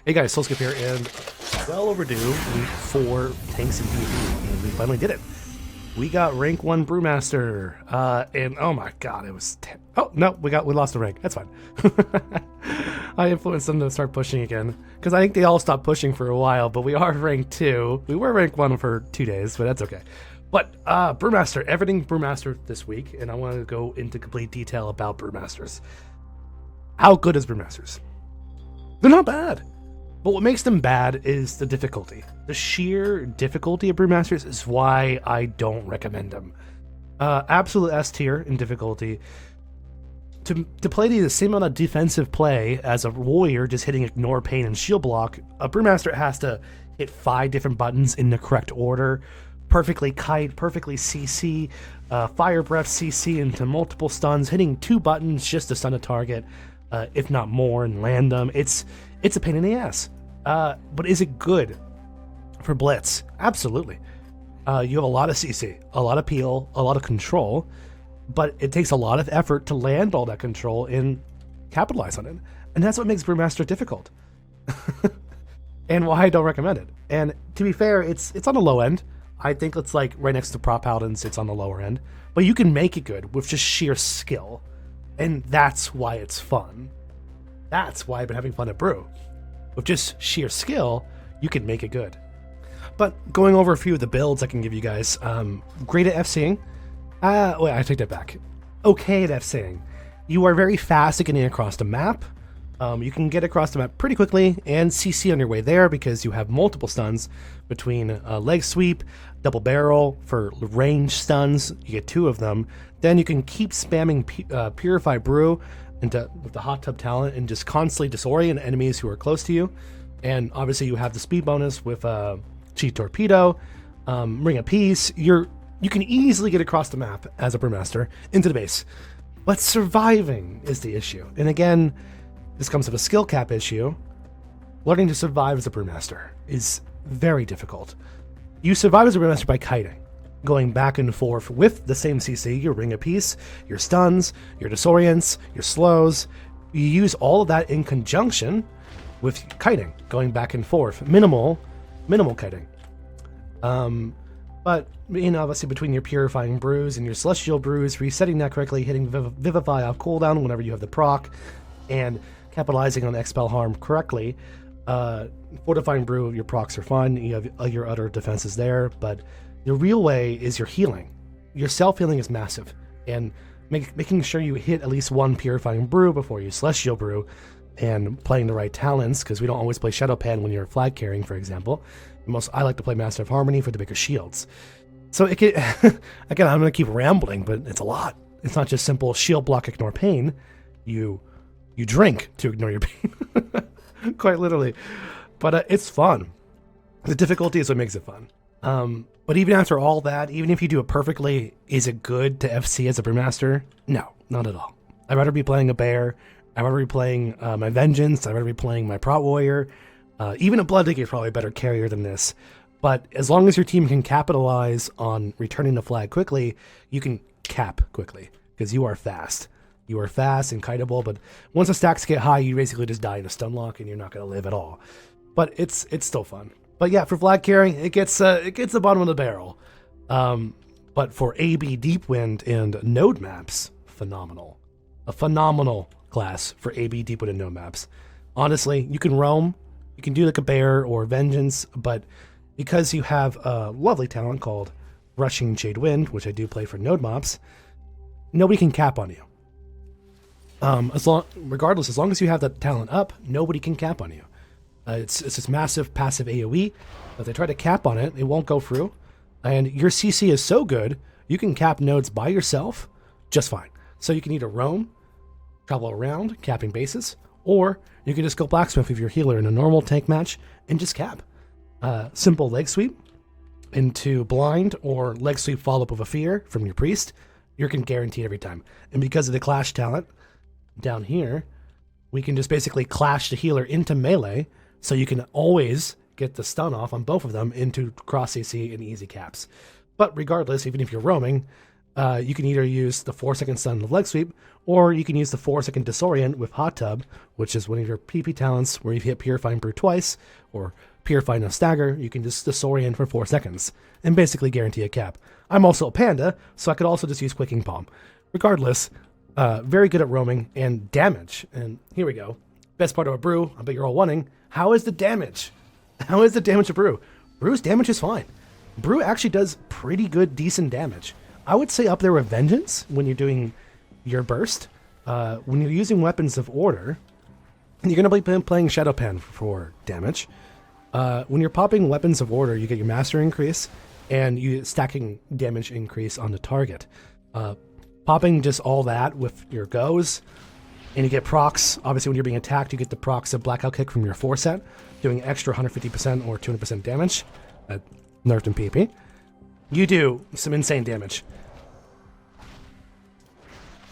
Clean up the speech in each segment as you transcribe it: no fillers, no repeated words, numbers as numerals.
Hey guys, Soullscape here, and well overdue week 4 tanks and PvP, and we finally did it. We got rank 1 Brewmaster, and oh my god, it was oh no, we lost a rank. That's fine. I influenced them to start pushing again, because I think they all stopped pushing for a while, but we are rank 2. We were rank 1 for 2 days, but that's okay. But Brewmaster, everything Brewmaster this week, and I want to go into complete detail about Brewmasters. How good is Brewmasters? They're not bad. But what makes them bad is the difficulty. The sheer difficulty of Brewmasters is why I don't recommend them. Absolute S tier in difficulty. To play the same amount of defensive play as a warrior just hitting ignore, pain, and shield block, a Brewmaster has to hit 5 different buttons in the correct order, perfectly kite, perfectly CC, fire breath CC into multiple stuns, hitting 2 buttons just to stun a target, if not more, and land them. It's a pain in the ass. But is it good for Blitz? Absolutely. You have a lot of CC, a lot of peel, a lot of control, but it takes a lot of effort to land all that control and capitalize on it. And that's what makes Brewmaster difficult. And why I don't recommend it. And to be fair, it's on the low end. I think it's like right next to Prop Paladins, it's on the lower end. But you can make it good with just sheer skill. And that's why it's fun. That's why I've been having fun at Brew. With just sheer skill, you can make it good. But going over a few of the builds I can give you guys. Great at FCing. Wait, I take that back. Okay at FCing. You are very fast at getting across the map. You can get across the map pretty quickly and CC on your way there because you have multiple stuns between leg sweep, double barrel for range stuns. You get 2 of them. Then you can keep spamming Purify Brew with the hot tub talent and just constantly disorient enemies who are close to you. And obviously you have the speed bonus with Cheat Torpedo, Ring of Peace. You can easily get across the map as a Brewmaster into the base. But surviving is the issue. And again, this comes with a skill cap issue. Learning to survive as a Brewmaster is very difficult. You survive as a Brewmaster by kiting, going back and forth with the same CC, your Ring of Peace, your stuns, your disorients, your slows. You use all of that in conjunction with kiting, going back and forth. Minimal kiting. But, obviously between your Purifying Brews and your Celestial Brews, resetting that correctly, hitting Vivify off cooldown whenever you have the proc, and capitalizing on Expel Harm correctly. Fortifying Brew, your procs are fine. You have your other defenses there, but the real way is your healing. Your self-healing is massive, and making sure you hit at least 1 Purifying Brew before you Celestial Brew, and playing the right talents, because we don't always play Shadow Pan when you're flag carrying, for example. I like to play Master of Harmony for the bigger shields. So it can, again, I'm going to keep rambling, but it's a lot. It's not just simple shield block, ignore pain. You drink to ignore your pain. Quite literally. But it's fun. The difficulty is what makes it fun. But even after all that, even if you do it perfectly, is it good to FC as a Brewmaster? No, not at all. I'd rather be playing a Bear. I'd rather be playing my Vengeance. I'd rather be playing my Prot Warrior. Even a Blood Digger is probably a better carrier than this. But as long as your team can capitalize on returning the flag quickly, you can cap quickly, because you are fast. You are fast and kiteable, but once the stacks get high, you basically just die in a stun lock and you're not going to live at all. But it's still fun. But yeah, for flag carrying, it gets the bottom of the barrel. But for AB Deep Wind and node maps, phenomenal. A phenomenal class for AB Deep Wind and node maps. Honestly, you can roam, you can do like a Bear or Vengeance, but because you have a lovely talent called Rushing Jade Wind, which I do play for node mobs, nobody can cap on you. Regardless, as long as you have that talent up, nobody can cap on you. It's this massive passive AoE. If they try to cap on it, it won't go through. And your CC is so good, you can cap nodes by yourself just fine. So you can either roam, travel around, capping bases, or you can just go blacksmith if you're healer in a normal tank match and just cap. Simple leg sweep into blind, or leg sweep follow up with a fear from your priest. You're guaranteed every time. And because of the clash talent down here, we can just basically clash the healer into melee, so you can always get the stun off on both of them into cross CC and easy caps. But regardless, even if you're roaming, You can either use the 4-second stun of leg sweep, or you can use the 4-second disorient with hot tub, which is one of your PP talents where if you hit Purifying Brew twice, or Purify No Stagger, you can just disorient for 4 seconds, and basically guarantee a cap. I'm also a panda, so I could also just use Quicking Palm. Regardless, very good at roaming and damage. And here we go. Best part of a brew, I bet you're all wondering, how is the damage? How is the damage of brew? Brew's damage is fine. Brew actually does pretty good, decent damage. I would say up there with Vengeance when you're doing your burst. When you're using Weapons of Order, you're going to be playing Shadowpan for damage. When you're popping Weapons of Order, you get your Master increase, and you stacking damage increase on the target. Popping just all that with your goes, and you get procs. Obviously, when you're being attacked, you get the procs of Blackout Kick from your 4-set, doing extra 150% or 200% damage. Nerfed in PP. You do some insane damage.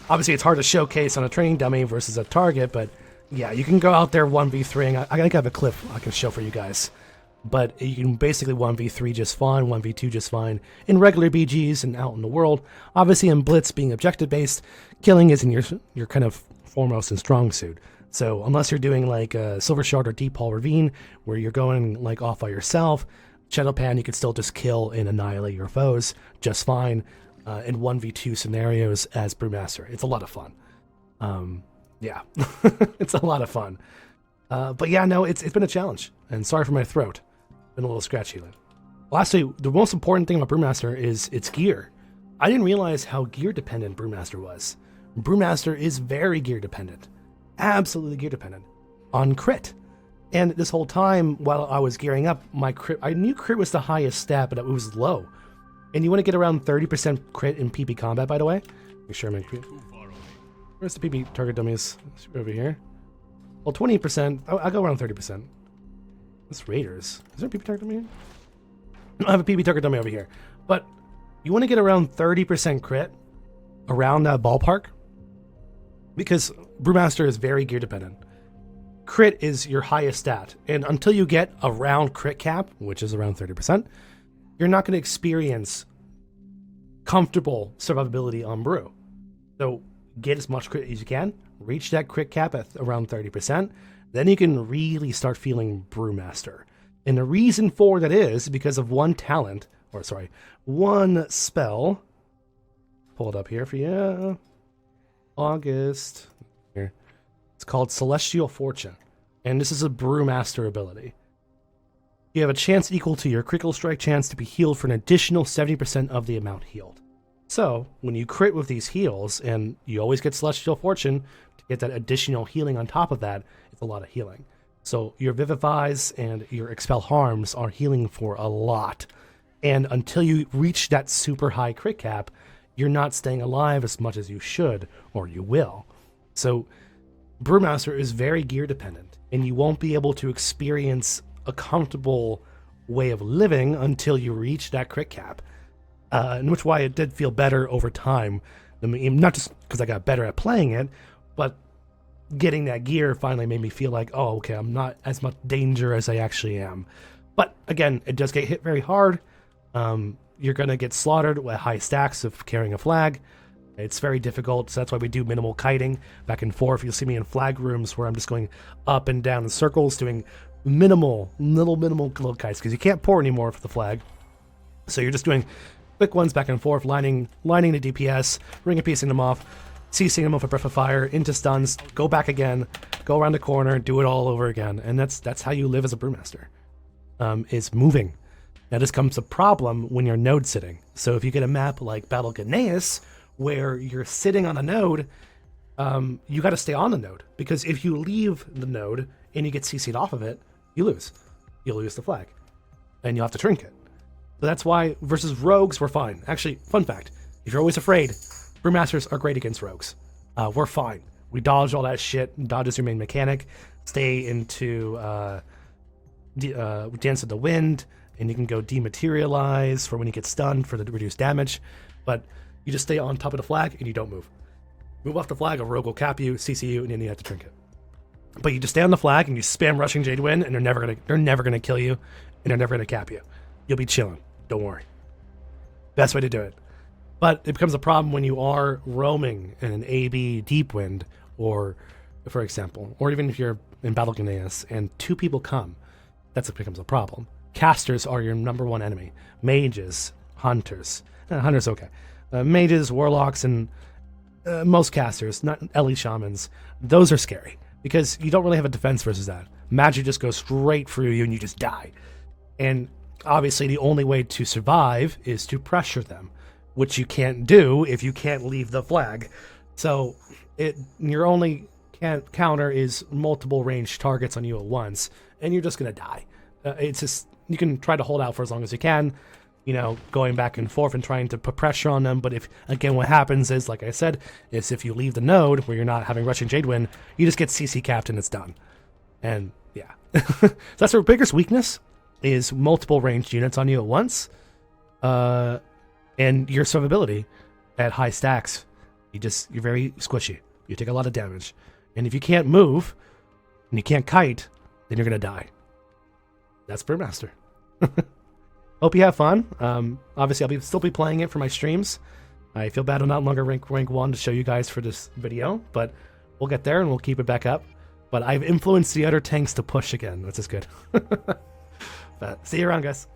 Obviously, it's hard to showcase on a training dummy versus a target, but yeah, you can go out there 1v3ing. I think I have a clip I can show for you guys. But you can basically 1v3 just fine, 1v2 just fine, in regular BGs and out in the world. Obviously, in Blitz, being objective-based, killing isn't your kind of foremost and strong suit. So unless you're doing like a Silver Shard or Deep Hall Ravine, where you're going like off by yourself, Shadowpan, you can still just kill and annihilate your foes just fine in 1v2 scenarios as Brewmaster. It's a lot of fun. Yeah, it's a lot of fun. But yeah, no, it's been a challenge. And sorry for my throat. Been a little scratchy. Lastly, the most important thing about Brewmaster is its gear. I didn't realize how gear dependent Brewmaster was. Brewmaster is very gear dependent. Absolutely gear dependent. On crit. And this whole time, while I was gearing up, my crit, I knew crit was the highest stat, but it was low. And you want to get around 30% crit in PP combat, by the way. Make sure I'm where's the PP target dummies? Over here. Well, 20%. I'll go around 30%. That's Raiders. Is there a PP target dummy here? I have a PP target dummy over here. But you want to get around 30% crit around that ballpark, because Brewmaster is very gear dependent. Crit is your highest stat, and until you get around crit cap, which is around 30%, you're not going to experience comfortable survivability on Brew. So get as much crit as you can, reach that crit cap at around 30%, then you can really start feeling Brewmaster. And the reason for that is because of one spell. Pull it up here for you. August. Here. It's called Celestial Fortune. And this is a Brewmaster ability. You have a chance equal to your critical strike chance to be healed for an additional 70% of the amount healed. So, when you crit with these heals, and you always get Celestial Fortune, to get that additional healing on top of that, it's a lot of healing. So, your Vivifies and your Expel Harms are healing for a lot. And until you reach that super high crit cap, you're not staying alive as much as you should, or you will. So, Brewmaster is very gear dependent, and you won't be able to experience a comfortable way of living until you reach that crit cap. And which why it did feel better over time. I mean, not just because I got better at playing it, but getting that gear finally made me feel like, oh, okay, I'm not as much danger as I actually am. But again, it does get hit very hard. You're going to get slaughtered with high stacks of carrying a flag. It's very difficult, so that's why we do minimal kiting back and forth. You'll see me in flag rooms where I'm just going up and down in circles, doing minimal little kites, because you can't pour anymore for the flag. So you're just doing quick ones back and forth, lining the DPS, ring a piecing them off, CCing them off a breath of fire, into stuns, go back again, go around the corner, do it all over again. And that's how you live as a Brewmaster, is moving. Now this comes a problem when you're node sitting. So if you get a map like Battle Gneis, where you're sitting on a node, you got to stay on the node, because if you leave the node and you get CC'd off of it, you lose. You'll lose the flag, and you'll have to trinket. So that's why versus rogues we're fine. Actually, fun fact: if you're always afraid, Brewmasters are great against rogues. We're fine. We dodge all that shit. Dodge is your main mechanic. Stay into Dance of the Wind, and you can go dematerialize for when you get stunned for the reduced damage. But you just stay on top of the flag and you don't move. Move off the flag, a rogue will cap you, CC you, and then you have to trinket. But you just stay on the flag and you spam rushing Jade Wind, and they're never gonna kill you, and they're never gonna cap you. You'll be chilling. Don't worry. Best way to do it. But it becomes a problem when you are roaming in an AB deep wind, or, for example, or even if you're in Battle Gneas and 2 people come, that becomes a problem. Casters are your number 1 enemy. Mages, hunters. Hunters, okay. Mages, warlocks, and most casters, not elite shamans, those are scary because you don't really have a defense versus that. Magic just goes straight through you and you just die. And obviously the only way to survive is to pressure them, which you can't do if you can't leave the flag. So your only counter is multiple ranged targets on you at once, and you're just going to die. It's just, you can try to hold out for as long as you can, you know, going back and forth and trying to put pressure on them. But if, again, what happens is, like I said, is if you leave the node where you're not having Rushing Jadewind, you just get CC capped and it's done. And yeah, so that's our biggest weakness, is multiple ranged units on you at once. And your survivability at high stacks, you're very squishy. You take a lot of damage. And if you can't move and you can't kite, then you're going to die. That's Brewmaster. Hope you have fun. Obviously, I'll still be playing it for my streams. I feel bad I'm not longer rank 1 to show you guys for this video, but we'll get there and we'll keep it back up. But I've influenced the other tanks to push again, which is good. But see you around, guys.